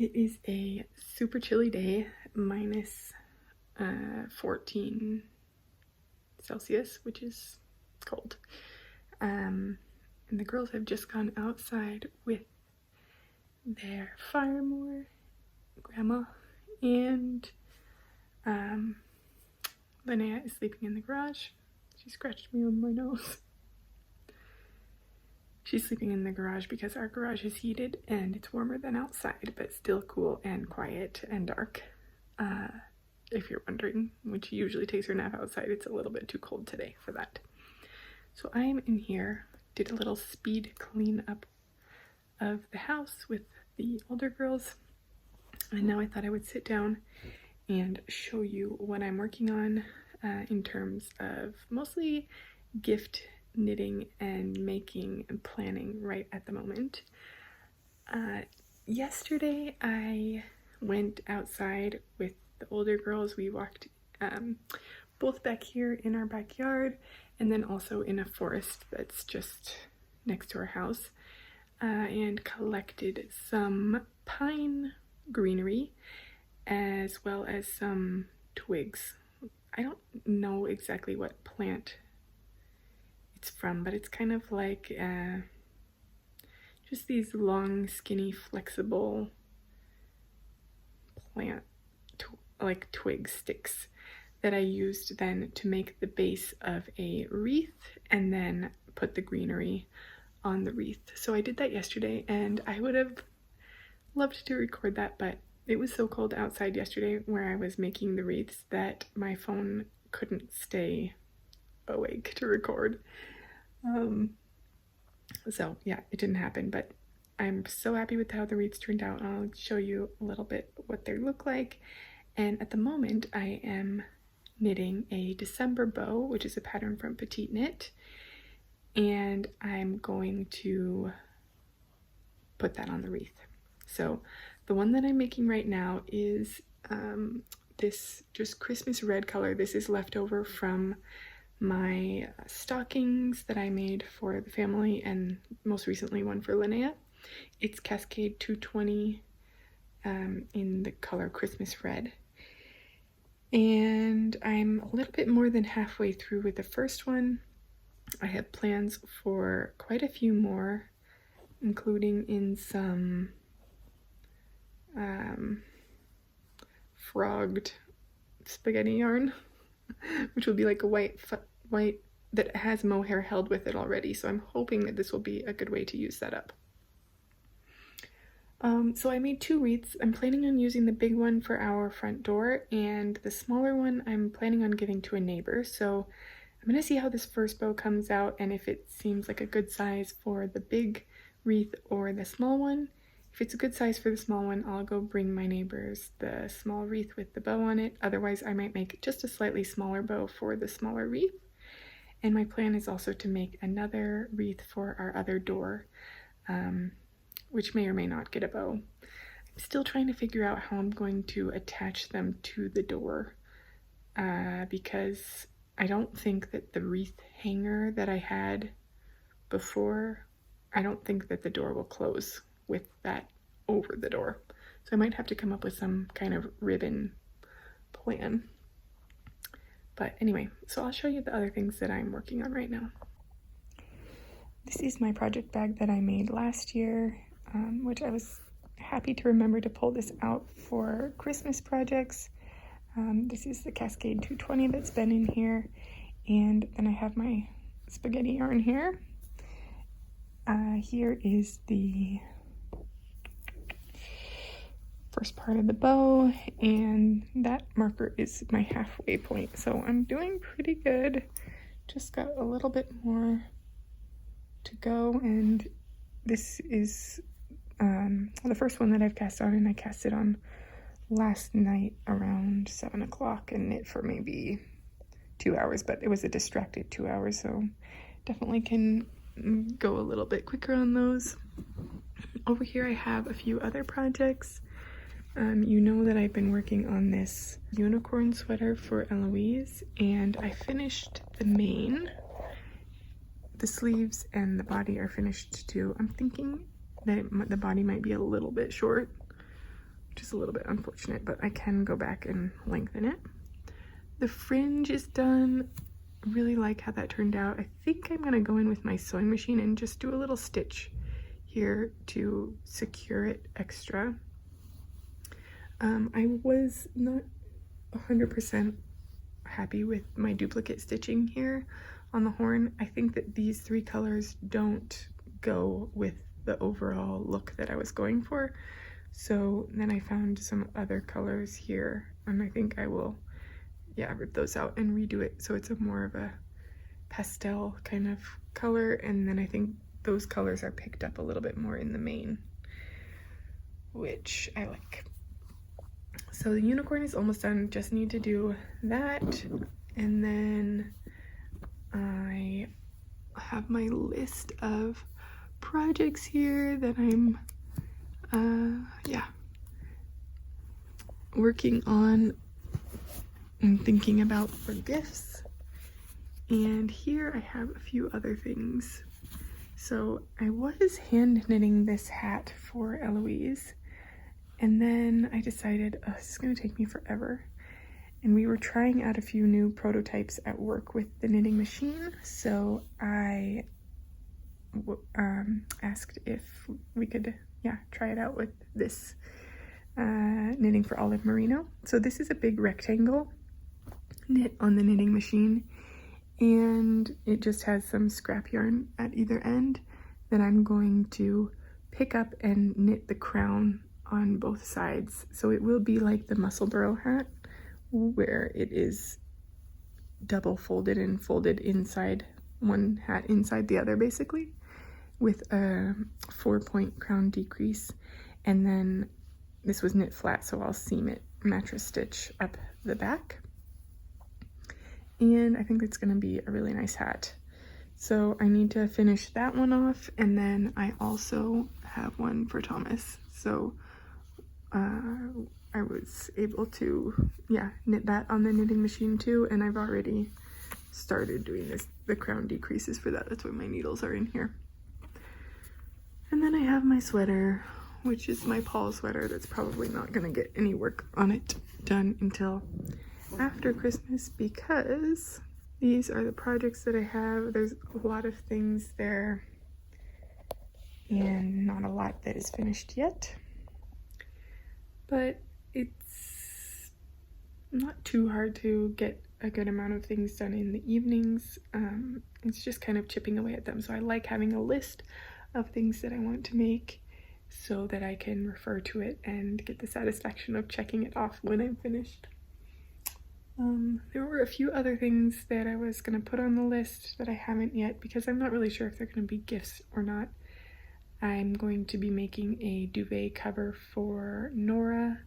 It is a super chilly day, minus 14 Celsius, which is cold. And the girls have just gone outside with their Firemore grandma, and Linnea is sleeping in the garage. She scratched me on my nose. She's sleeping in the garage because our garage is heated and it's warmer than outside, but still cool and quiet and dark. If you're wondering, when she usually takes her nap outside, it's a little bit too cold today for that. So I'm in here, did a little speed cleanup of the house with the older girls, and now I thought I would sit down and show you what I'm working on in terms of mostly gift knitting and making and planning right at the moment. Yesterday I went outside with the older girls. We walked both back here in our backyard and then also in a forest that's just next to our house, and collected some pine greenery as well as some twigs. I don't know exactly what plant it's from, but it's kind of like just these long, skinny, flexible plant like twig sticks that I used then to make the base of a wreath and then put the greenery on the wreath. So I did that yesterday, and I would have loved to record that, but it was so cold outside yesterday where I was making the wreaths that my phone couldn't stay awake to record. So yeah, it didn't happen, but I'm so happy with how the wreaths turned out. I'll show you a little bit what they look like. And at the moment I am knitting a December bow, which is a pattern from Petite Knit, and I'm going to put that on the wreath. So the one that I'm making right now is this just Christmas red color. This is leftover from my stockings that I made for the family, and most recently one for Linnea. It's Cascade 220 in the color Christmas red. And I'm a little bit more than halfway through with the first one. I have plans for quite a few more, including in some frogged spaghetti yarn, which will be like a white that has mohair held with it already. So I'm hoping that this will be a good way to use that up. So I made two wreaths. I'm planning on using the big one for our front door, and the smaller one I'm planning on giving to a neighbor. So I'm gonna see how this first bow comes out and if it seems like a good size for the big wreath or the small one. If it's a good size for the small one, I'll go bring my neighbors the small wreath with the bow on it. Otherwise, I might make just a slightly smaller bow for the smaller wreath. And my plan is also to make another wreath for our other door, which may or may not get a bow. I'm still trying to figure out how I'm going to attach them to the door, because I don't think that the wreath hanger that I had before, I don't think that the door will close with that over the door. So I might have to come up with some kind of ribbon plan. But anyway, so I'll show you the other things that I'm working on right now. This is my project bag that I made last year, which I was happy to remember to pull this out for Christmas projects. This is the Cascade 220 that's been in here, and then I have my spaghetti yarn here. Here is the first part of the bow, and that marker is my halfway point. So I'm doing pretty good. Just got a little bit more to go, and this is the first one that I've cast on, and I cast it on last night around 7 o'clock and knit for maybe 2 hours, but it was a distracted 2 hours, so definitely can go a little bit quicker on those. Over here I have a few other projects. You know that I've been working on this unicorn sweater for Eloise, and I finished the mane. The sleeves and the body are finished too. I'm thinking that the body might be a little bit short, which is a little bit unfortunate, but I can go back and lengthen it. The fringe is done. I really like how that turned out. I think I'm gonna go in with my sewing machine and just do a little stitch here to secure it extra. I was not 100% happy with my duplicate stitching here on the horn. I think that these 3 colors don't go with the overall look that I was going for. So then I found some other colors here, and I think I will, yeah, rip those out and redo it so it's a more of a pastel kind of color, and then I think those colors are picked up a little bit more in the main, which I like. So the unicorn is almost done, just need to do that, and then I have my list of projects here that I'm working on and thinking about for gifts. And here I have a few other things. So I was hand knitting this hat for Eloise, and then I decided, oh, this is gonna take me forever. And we were trying out a few new prototypes at work with the knitting machine, so I asked if we could, try it out with this knitting for olive merino. So this is a big rectangle knit on the knitting machine, and it just has some scrap yarn at either end that I'm going to pick up and knit the crown on both sides. So it will be like the Musselburgh hat, where it is double folded and folded inside one hat inside the other, basically, with a 4-point crown decrease. And then this was knit flat, so I'll seam it, mattress stitch up the back. And I think it's gonna be a really nice hat. So I need to finish that one off, and then I also have one for Thomas. So I was able to, knit that on the knitting machine too, and I've already started doing the crown decreases for that. That's why my needles are in here. And then I have my sweater, which is my Paul sweater that's probably not gonna get any work on it done until after Christmas, because these are the projects that I have. There's a lot of things there and not a lot that is finished yet, but it's not too hard to get a good amount of things done in the evenings. It's just kind of chipping away at them. So I like having a list of things that I want to make so that I can refer to it and get the satisfaction of checking it off when I'm finished. There were a few other things that I was going to put on the list that I haven't yet, because I'm not really sure if they're going to be gifts or not. I'm going to be making a duvet cover for Nora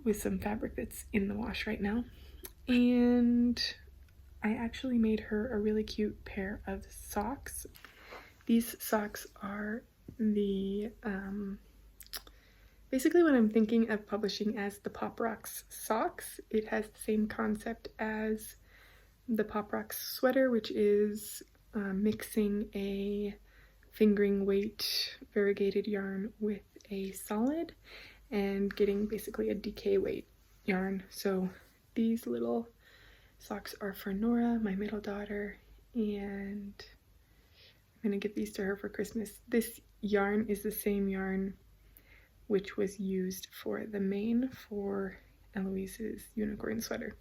with some fabric that's in the wash right now. And I actually made her a really cute pair of socks. These socks are the basically what I'm thinking of publishing as the Pop Rocks socks. It has the same concept as the Pop Rocks sweater, which is mixing a fingering weight variegated yarn with a solid and getting basically a decay weight yarn. So these little socks are for Nora, my middle daughter, and I'm gonna give these to her for Christmas. This yarn is the same yarn which was used for the mane for Eloise's unicorn sweater.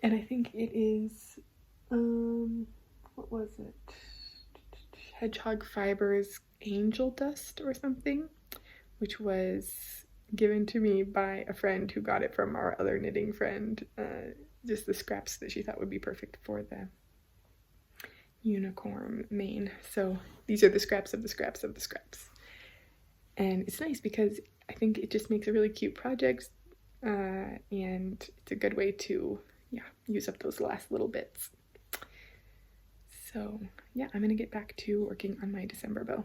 And I think it is, what was it? Hedgehog Fibers Angel Dust or something, which was given to me by a friend who got it from our other knitting friend. Just the scraps that she thought would be perfect for the unicorn mane. So these are the scraps of the scraps of the scraps. And it's nice because I think it just makes a really cute project, and it's a good way to, use up those last little bits. So I'm gonna get back to working on my December bow.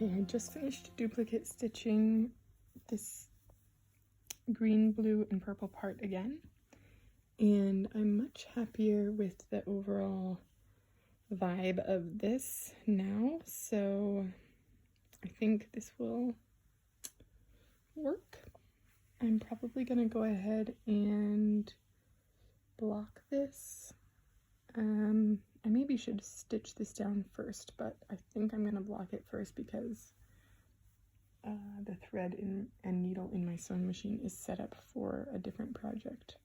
Okay, I just finished duplicate stitching this green, blue, and purple part again, and I'm much happier with the overall vibe of this now, so I think this will work. I'm probably gonna go ahead and block this. I maybe should stitch this down first, but I think I'm gonna block it first because the thread and needle in my sewing machine is set up for a different project.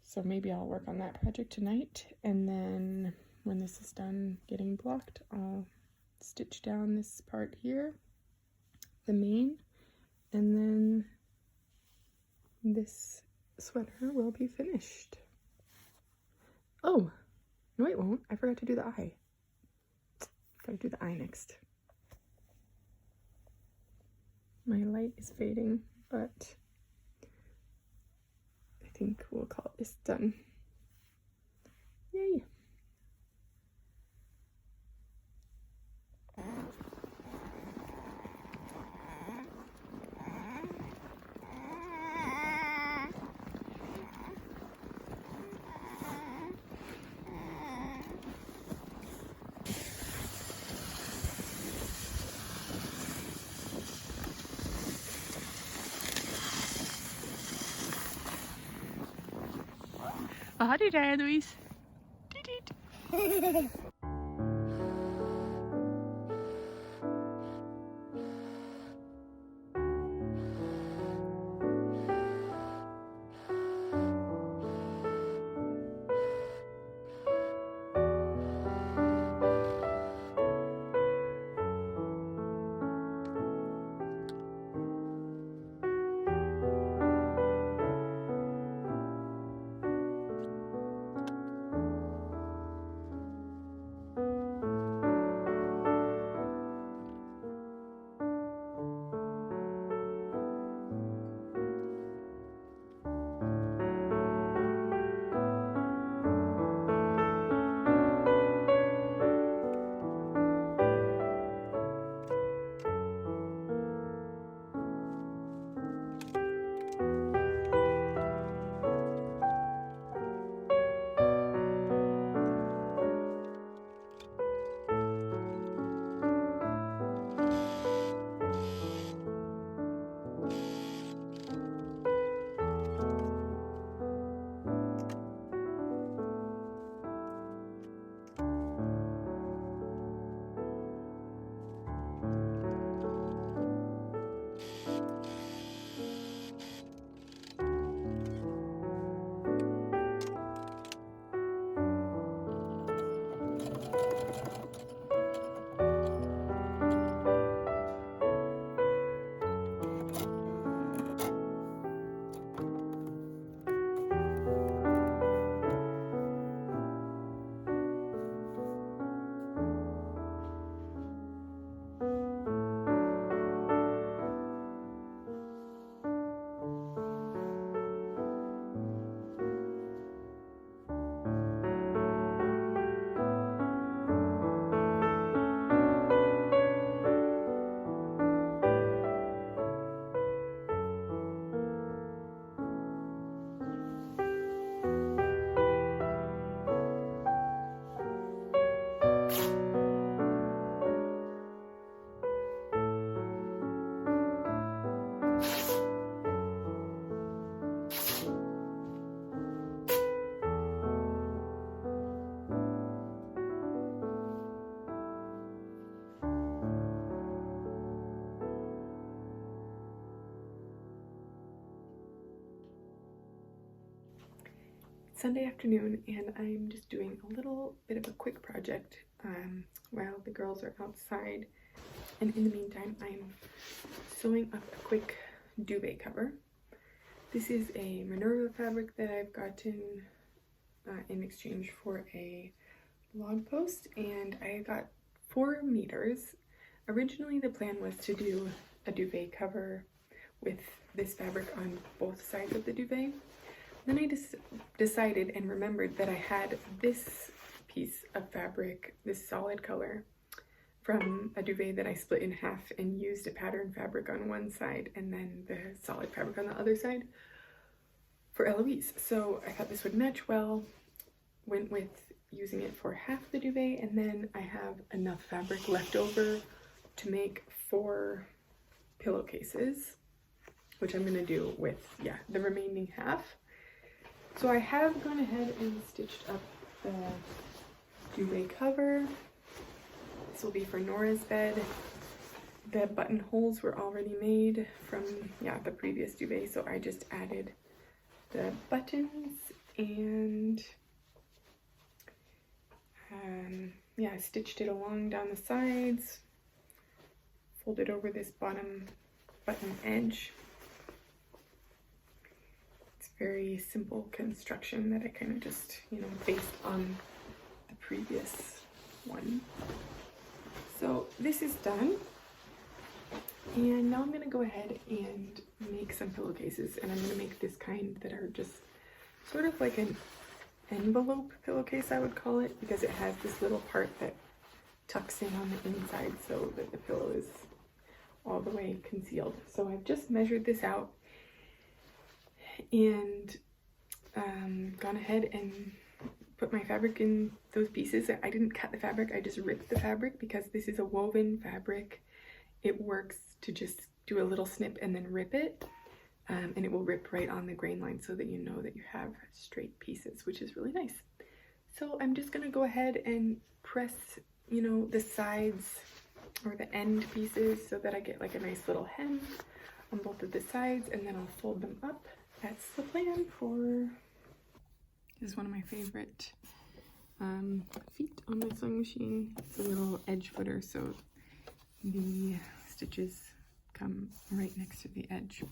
So maybe I'll work on that project tonight, and then when this is done getting blocked, I'll stitch down this part here, the mane, and then this sweater will be finished. Oh, no it won't. I forgot to do the eye. Gotta do the eye next. My light is fading, but I think we'll call this done. Yay! Vad har du där, Louise? Sunday afternoon, and I'm just doing a little bit of a quick project while the girls are outside, and in the meantime I'm sewing up a quick duvet cover. This is a Minerva fabric that I've gotten in exchange for a blog post, and I got 4 meters. Originally the plan was to do a duvet cover with this fabric on both sides of the duvet. Then I just decided and remembered that I had this piece of fabric, this solid color from a duvet that I split in half and used a pattern fabric on one side and then the solid fabric on the other side for Eloise. So I thought this would match well, went with using it for half the duvet, and then I have enough fabric left over to make 4 pillowcases, which I'm gonna do with, yeah, the remaining half. So I have gone ahead and stitched up the duvet cover. This will be for Nora's bed. The buttonholes were already made from, yeah, the previous duvet, so I just added the buttons and yeah, I stitched it along down the sides, folded over this bottom button edge. It's very simple construction that I kind of just, you know, based on the previous one. So this is done, and now I'm going to go ahead and make some pillowcases, and I'm going to make this kind that are just sort of like an envelope pillowcase, I would call it, because it has this little part that tucks in on the inside so that the pillow is all the way concealed. So I've just measured this out and gone ahead and put my fabric in those pieces. I didn't cut the fabric, I just ripped the fabric because this is a woven fabric. It works to just do a little snip and then rip it, and it will rip right on the grain line so that you know that you have straight pieces, which is really nice. So I'm just gonna go ahead and press, you know, the sides or the end pieces so that I get like a nice little hem on both of the sides, and then I'll fold them up. That's the plan for... This is one of my favorite feet on my sewing machine. It's a little edge footer, so the stitches come right next to the edge.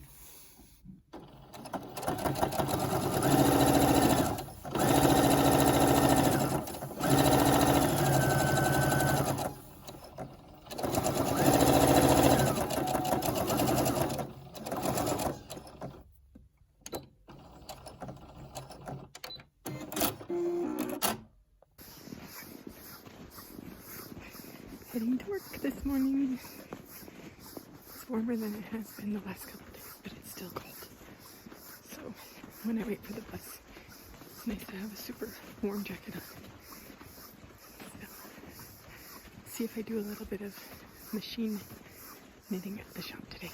Heading to work this morning. It's warmer than it has been the last couple of days, but it's still cold. So when I wait for the bus, it's nice to have a super warm jacket on. So, see if I do a little bit of machine knitting at the shop today.